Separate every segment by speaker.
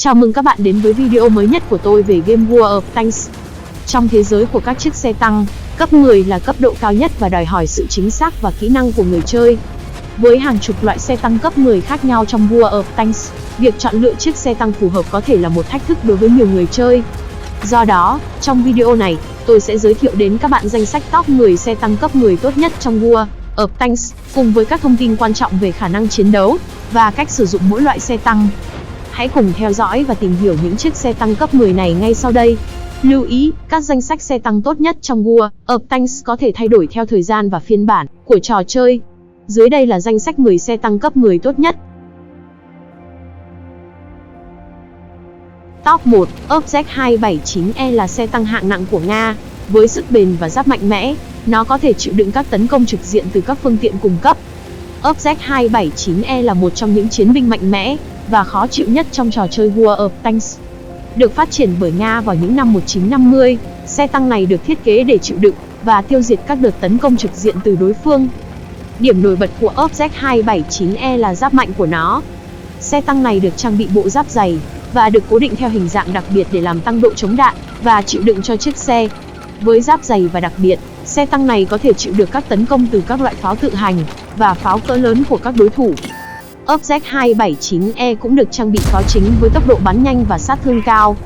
Speaker 1: Chào mừng các bạn đến với video mới nhất của tôi về game World of Tanks. Trong thế giới của các chiếc xe tăng, cấp 10 là cấp độ cao nhất và đòi hỏi sự chính xác và kỹ năng của người chơi. Với hàng chục loại xe tăng cấp 10 khác nhau trong World of Tanks, việc chọn lựa chiếc xe tăng phù hợp có thể là một thách thức đối với nhiều người chơi. Do đó, trong video này, tôi sẽ giới thiệu đến các bạn danh sách top 10 xe tăng cấp 10 tốt nhất trong World of Tanks, cùng với các thông tin quan trọng về khả năng chiến đấu và cách sử dụng mỗi loại xe tăng. Hãy cùng theo dõi và tìm hiểu những chiếc xe tăng cấp 10 này ngay sau đây. Lưu ý, các danh sách xe tăng tốt nhất trong World of Tanks có thể thay đổi theo thời gian và phiên bản của trò chơi. Dưới đây là danh sách 10 xe tăng cấp 10 tốt nhất. Top 1, Obzek-279E là xe tăng hạng nặng của Nga. Với sức bền và giáp mạnh mẽ, nó có thể chịu đựng các tấn công trực diện từ các phương tiện cung cấp. Obzek-279E là một trong những chiến binh mạnh mẽ và khó chịu nhất trong trò chơi World of Tanks. Được phát triển bởi Nga vào những năm 1950, xe tăng này được thiết kế để chịu đựng và tiêu diệt các đợt tấn công trực diện từ đối phương. Điểm nổi bật của Obzek-279E là giáp mạnh của nó. Xe tăng này được trang bị bộ giáp dày và được cố định theo hình dạng đặc biệt để làm tăng độ chống đạn và chịu đựng cho chiếc xe. Với giáp dày và đặc biệt, xe tăng này có thể chịu được các tấn công từ các loại pháo tự hành và pháo cỡ lớn của các đối thủ. Obzek-279E cũng được trang bị pháo chính với tốc độ bắn nhanh và sát thương cao.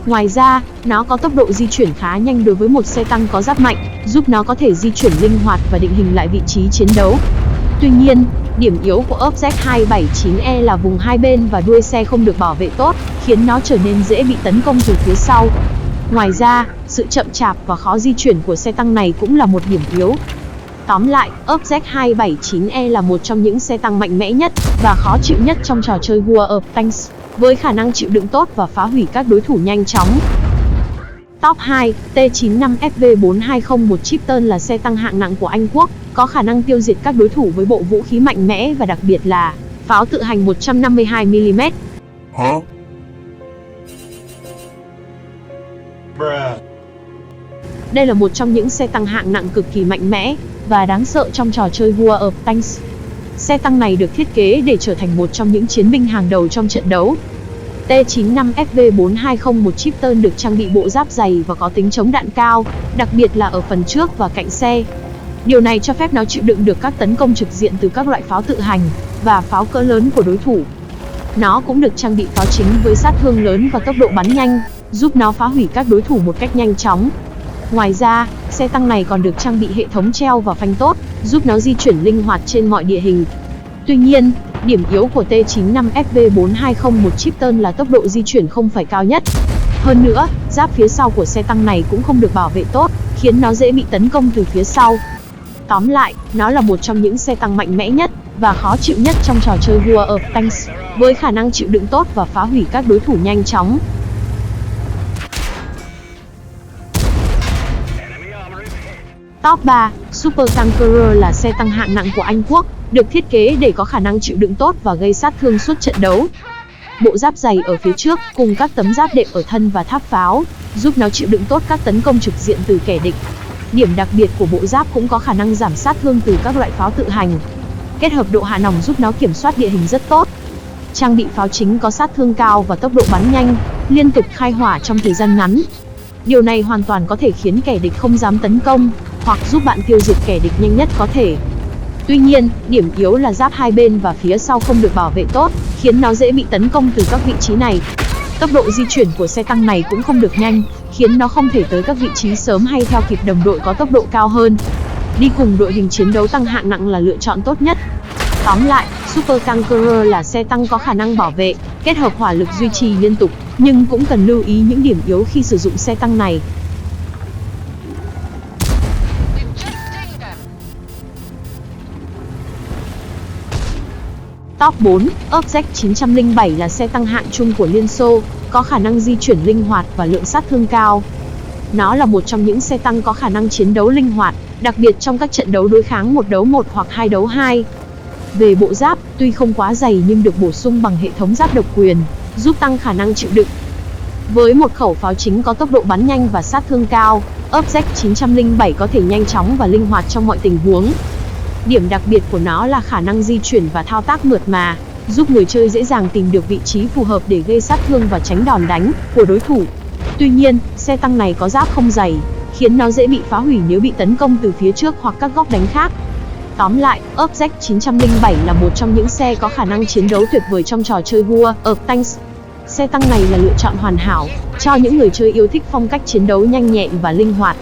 Speaker 1: Ngoài ra, nó có tốc độ di chuyển khá nhanh đối với một xe tăng có giáp mạnh, giúp nó có thể di chuyển linh hoạt và định hình lại vị trí chiến đấu. Tuy nhiên, điểm yếu của Obzek-279E là vùng hai bên và đuôi xe không được bảo vệ tốt, khiến nó trở nên dễ bị tấn công từ phía sau. Ngoài ra, sự chậm chạp và khó di chuyển của xe tăng này cũng là một điểm yếu. Tóm lại, Obzek-279E là một trong những xe tăng mạnh mẽ nhất và khó chịu nhất trong trò chơi World of Tanks, với khả năng chịu đựng tốt và phá hủy các đối thủ nhanh chóng. Top 2, T-95FV420-1 Chieftain là xe tăng hạng nặng của Anh Quốc, có khả năng tiêu diệt các đối thủ với bộ vũ khí mạnh mẽ và đặc biệt là pháo tự hành 152mm. Đây là một trong những xe tăng hạng nặng cực kỳ mạnh mẽ và đáng sợ trong trò chơi World of Tanks. Xe tăng này được thiết kế để trở thành một trong những chiến binh hàng đầu trong trận đấu. T-95FV420-1 Chieftain được trang bị bộ giáp dày và có tính chống đạn cao, đặc biệt là ở phần trước và cạnh xe. Điều này cho phép nó chịu đựng được các tấn công trực diện từ các loại pháo tự hành và pháo cỡ lớn của đối thủ. Nó cũng được trang bị pháo chính với sát thương lớn và tốc độ bắn nhanh, giúp nó phá hủy các đối thủ một cách nhanh chóng. Ngoài ra, xe tăng này còn được trang bị hệ thống treo và phanh tốt, giúp nó di chuyển linh hoạt trên mọi địa hình. Tuy nhiên, điểm yếu của T-95FV420-1 Chieftain là tốc độ di chuyển không phải cao nhất. Hơn nữa, giáp phía sau của xe tăng này cũng không được bảo vệ tốt, khiến nó dễ bị tấn công từ phía sau. Tóm lại, nó là một trong những xe tăng mạnh mẽ nhất và khó chịu nhất trong trò chơi World of Tanks, với khả năng chịu đựng tốt và phá hủy các đối thủ nhanh chóng. Top 3, Super Tankerer là xe tăng hạng nặng của Anh Quốc, được thiết kế để có khả năng chịu đựng tốt và gây sát thương suốt trận đấu. Bộ giáp dày ở phía trước cùng các tấm giáp đệm ở thân và tháp pháo, giúp nó chịu đựng tốt các tấn công trực diện từ kẻ địch. Điểm đặc biệt của bộ giáp cũng có khả năng giảm sát thương từ các loại pháo tự hành. Kết hợp độ hạ nòng giúp nó kiểm soát địa hình rất tốt. Trang bị pháo chính có sát thương cao và tốc độ bắn nhanh, liên tục khai hỏa trong thời gian ngắn. Điều này hoàn toàn có thể khiến kẻ địch không dám tấn công, hoặc giúp bạn tiêu diệt kẻ địch nhanh nhất có thể. Tuy nhiên, điểm yếu là giáp hai bên và phía sau không được bảo vệ tốt, khiến nó dễ bị tấn công từ các vị trí này. Tốc độ di chuyển của xe tăng này cũng không được nhanh, khiến nó không thể tới các vị trí sớm hay theo kịp đồng đội có tốc độ cao hơn. Đi cùng đội hình chiến đấu tăng hạng nặng là lựa chọn tốt nhất. Tóm lại, Super Tankerer là xe tăng có khả năng bảo vệ, kết hợp hỏa lực duy trì liên tục, nhưng cũng cần lưu ý những điểm yếu khi sử dụng xe tăng này. Top 4, Obzek-907 là xe tăng hạng trung của Liên Xô, có khả năng di chuyển linh hoạt và lượng sát thương cao. Nó là một trong những xe tăng có khả năng chiến đấu linh hoạt, đặc biệt trong các trận đấu đối kháng 1-1 hoặc 2-2. Về bộ giáp, tuy không quá dày nhưng được bổ sung bằng hệ thống giáp độc quyền, giúp tăng khả năng chịu đựng. Với một khẩu pháo chính có tốc độ bắn nhanh và sát thương cao, Obzek-907 có thể nhanh chóng và linh hoạt trong mọi tình huống. Điểm đặc biệt của nó là khả năng di chuyển và thao tác mượt mà, giúp người chơi dễ dàng tìm được vị trí phù hợp để gây sát thương và tránh đòn đánh của đối thủ. Tuy nhiên, xe tăng này có giáp không dày, khiến nó dễ bị phá hủy nếu bị tấn công từ phía trước hoặc các góc đánh khác. Tóm lại, Object 907 là một trong những xe có khả năng chiến đấu tuyệt vời trong trò chơi War of Tanks. Xe tăng này là lựa chọn hoàn hảo cho những người chơi yêu thích phong cách chiến đấu nhanh nhẹn và linh hoạt.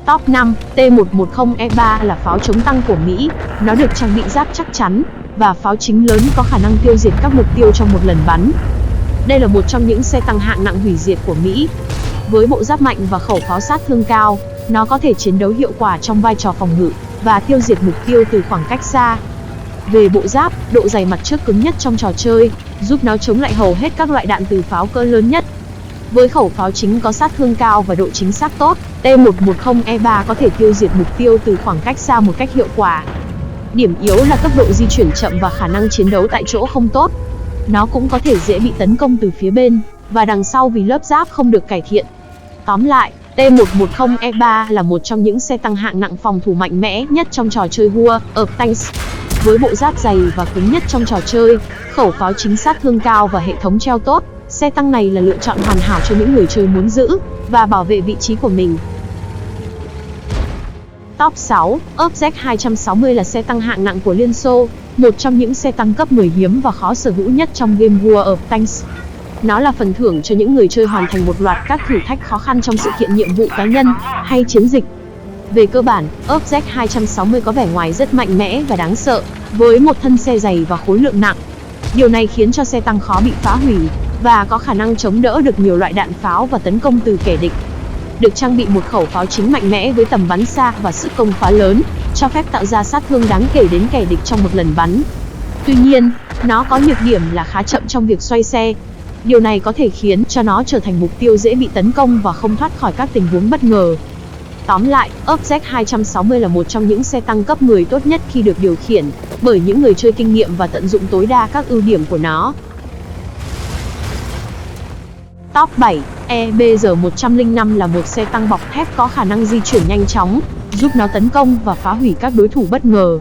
Speaker 1: Top 5, T110E3 là pháo chống tăng của Mỹ. Nó được trang bị giáp chắc chắn và pháo chính lớn có khả năng tiêu diệt các mục tiêu trong một lần bắn. Đây là một trong những xe tăng hạng nặng hủy diệt của Mỹ. Với bộ giáp mạnh và khẩu pháo sát thương cao, nó có thể chiến đấu hiệu quả trong vai trò phòng ngự và tiêu diệt mục tiêu từ khoảng cách xa. Về bộ giáp, độ dày mặt trước cứng nhất trong trò chơi, giúp nó chống lại hầu hết các loại đạn từ pháo cỡ lớn nhất. Với khẩu pháo chính có sát thương cao và độ chính xác tốt, T110E3 có thể tiêu diệt mục tiêu từ khoảng cách xa một cách hiệu quả. Điểm yếu là tốc độ di chuyển chậm và khả năng chiến đấu tại chỗ không tốt. Nó cũng có thể dễ bị tấn công từ phía bên và đằng sau vì lớp giáp không được cải thiện. Tóm lại, T110E3 là một trong những xe tăng hạng nặng phòng thủ mạnh mẽ nhất trong trò chơi War of Tanks. Với bộ giáp dày và cứng nhất trong trò chơi, khẩu pháo chính sát thương cao và hệ thống treo tốt, xe tăng này là lựa chọn hoàn hảo cho những người chơi muốn giữ và bảo vệ vị trí của mình. Top 6, Object 260 là xe tăng hạng nặng của Liên Xô, một trong những xe tăng cấp 10 hiếm và khó sở hữu nhất trong game War of Tanks. Nó là phần thưởng cho những người chơi hoàn thành một loạt các thử thách khó khăn trong sự kiện nhiệm vụ cá nhân hay chiến dịch. Về cơ bản, Object 260 có vẻ ngoài rất mạnh mẽ và đáng sợ, với một thân xe dày và khối lượng nặng. Điều này khiến cho xe tăng khó bị phá hủy và có khả năng chống đỡ được nhiều loại đạn pháo và tấn công từ kẻ địch. Được trang bị một khẩu pháo chính mạnh mẽ với tầm bắn xa và sức công phá lớn, cho phép tạo ra sát thương đáng kể đến kẻ địch trong một lần bắn. Tuy nhiên, nó có nhược điểm là khá chậm trong việc xoay xe. Điều này có thể khiến cho nó trở thành mục tiêu dễ bị tấn công và không thoát khỏi các tình huống bất ngờ. Tóm lại, Object 260 là một trong những xe tăng cấp 10 tốt nhất khi được điều khiển bởi những người chơi kinh nghiệm và tận dụng tối đa các ưu điểm của nó. Top 7, EBR-105 là một xe tăng bọc thép có khả năng di chuyển nhanh chóng, giúp nó tấn công và phá hủy các đối thủ bất ngờ.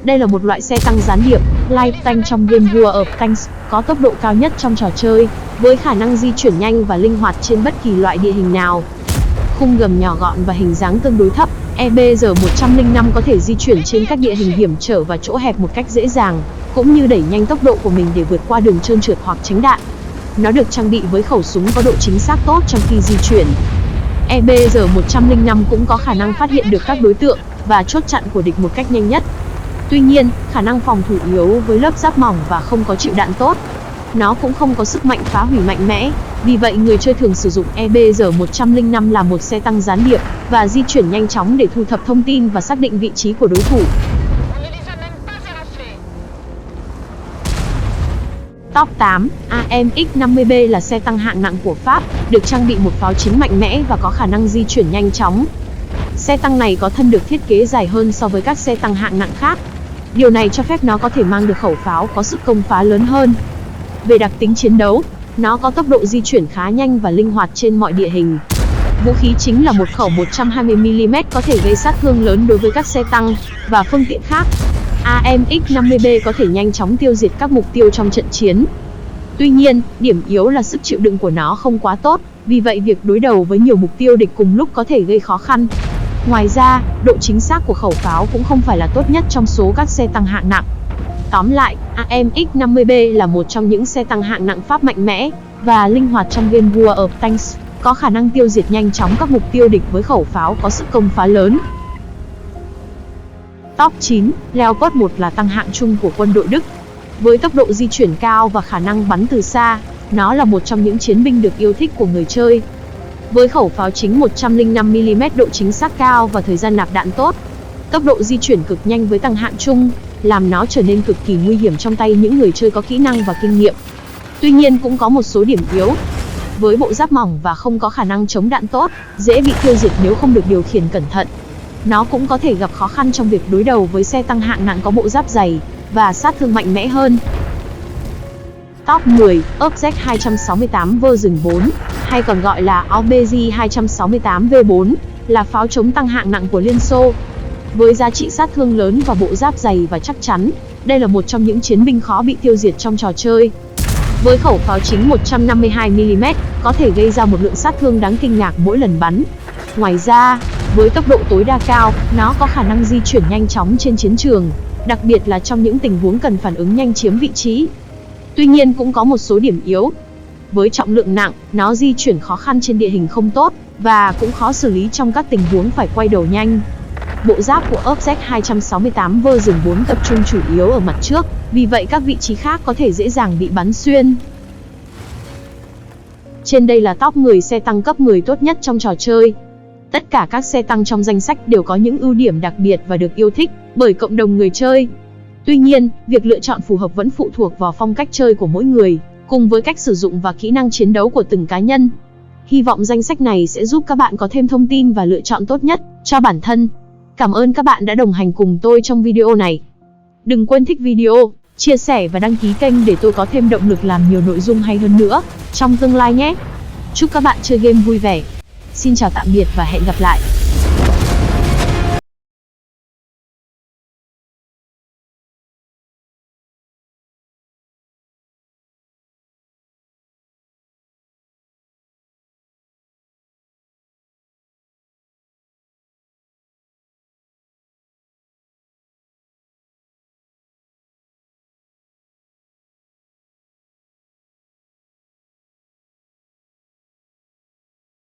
Speaker 1: Đây là một loại xe tăng gián điệp, light tank trong game War of Tanks, có tốc độ cao nhất trong trò chơi, với khả năng di chuyển nhanh và linh hoạt trên bất kỳ loại địa hình nào. Khung gầm nhỏ gọn và hình dáng tương đối thấp, EBR-105 có thể di chuyển trên các địa hình hiểm trở và chỗ hẹp một cách dễ dàng, cũng như đẩy nhanh tốc độ của mình để vượt qua đường trơn trượt hoặc tránh đạn. Nó được trang bị với khẩu súng có độ chính xác tốt trong khi di chuyển. EBR-105 cũng có khả năng phát hiện được các đối tượng và chốt chặn của địch một cách nhanh nhất. Tuy nhiên, khả năng phòng thủ yếu với lớp giáp mỏng và không có chịu đạn tốt. Nó cũng không có sức mạnh phá hủy mạnh mẽ, vì vậy người chơi thường sử dụng EBR-105 là một xe tăng gián điệp và di chuyển nhanh chóng để thu thập thông tin và xác định vị trí của đối thủ. Top 8, AMX-50B là xe tăng hạng nặng của Pháp, được trang bị một pháo chính mạnh mẽ và có khả năng di chuyển nhanh chóng. Xe tăng này có thân được thiết kế dài hơn so với các xe tăng hạng nặng khác. Điều này cho phép nó có thể mang được khẩu pháo có sức công phá lớn hơn. Về đặc tính chiến đấu, nó có tốc độ di chuyển khá nhanh và linh hoạt trên mọi địa hình. Vũ khí chính là một khẩu 120mm có thể gây sát thương lớn đối với các xe tăng và phương tiện khác. AMX-50B có thể nhanh chóng tiêu diệt các mục tiêu trong trận chiến. Tuy nhiên, điểm yếu là sức chịu đựng của nó không quá tốt, vì vậy việc đối đầu với nhiều mục tiêu địch cùng lúc có thể gây khó khăn. Ngoài ra, độ chính xác của khẩu pháo cũng không phải là tốt nhất trong số các xe tăng hạng nặng. Tóm lại, AMX-50B là một trong những xe tăng hạng nặng Pháp mạnh mẽ và linh hoạt trong game War of Tanks, có khả năng tiêu diệt nhanh chóng các mục tiêu địch với khẩu pháo có sức công phá lớn. Top 9, Leopard 1 là tăng hạng trung của quân đội Đức. Với tốc độ di chuyển cao và khả năng bắn từ xa, nó là một trong những chiến binh được yêu thích của người chơi. Với khẩu pháo chính 105mm độ chính xác cao và thời gian nạp đạn tốt, tốc độ di chuyển cực nhanh với tăng hạng trung, làm nó trở nên cực kỳ nguy hiểm trong tay những người chơi có kỹ năng và kinh nghiệm. Tuy nhiên cũng có một số điểm yếu. Với bộ giáp mỏng và không có khả năng chống đạn tốt, dễ bị tiêu diệt nếu không được điều khiển cẩn thận. Nó cũng có thể gặp khó khăn trong việc đối đầu với xe tăng hạng nặng có bộ giáp dày và sát thương mạnh mẽ hơn. Top 10, Object 268 version 4, hay còn gọi là OBJ 268V4, là pháo chống tăng hạng nặng của Liên Xô. Với giá trị sát thương lớn và bộ giáp dày và chắc chắn, đây là một trong những chiến binh khó bị tiêu diệt trong trò chơi. Với khẩu pháo chính 152mm, có thể gây ra một lượng sát thương đáng kinh ngạc mỗi lần bắn. Ngoài ra, với tốc độ tối đa cao, nó có khả năng di chuyển nhanh chóng trên chiến trường, đặc biệt là trong những tình huống cần phản ứng nhanh chiếm vị trí. Tuy nhiên cũng có một số điểm yếu. Với trọng lượng nặng, nó di chuyển khó khăn trên địa hình không tốt, và cũng khó xử lý trong các tình huống phải quay đầu nhanh. Bộ giáp của Object 268 version 4 tập trung chủ yếu ở mặt trước, vì vậy các vị trí khác có thể dễ dàng bị bắn xuyên. Trên đây là top 10 xe tăng cấp 10 tốt nhất trong trò chơi. Tất cả các xe tăng trong danh sách đều có những ưu điểm đặc biệt và được yêu thích bởi cộng đồng người chơi. Tuy nhiên, việc lựa chọn phù hợp vẫn phụ thuộc vào phong cách chơi của mỗi người, cùng với cách sử dụng và kỹ năng chiến đấu của từng cá nhân. Hy vọng danh sách này sẽ giúp các bạn có thêm thông tin và lựa chọn tốt nhất cho bản thân. Cảm ơn các bạn đã đồng hành cùng tôi trong video này. Đừng quên thích video, chia sẻ và đăng ký kênh để tôi có thêm động lực làm nhiều nội dung hay hơn nữa trong tương lai nhé. Chúc các bạn chơi game vui vẻ. Xin chào tạm biệt và hẹn gặp lại.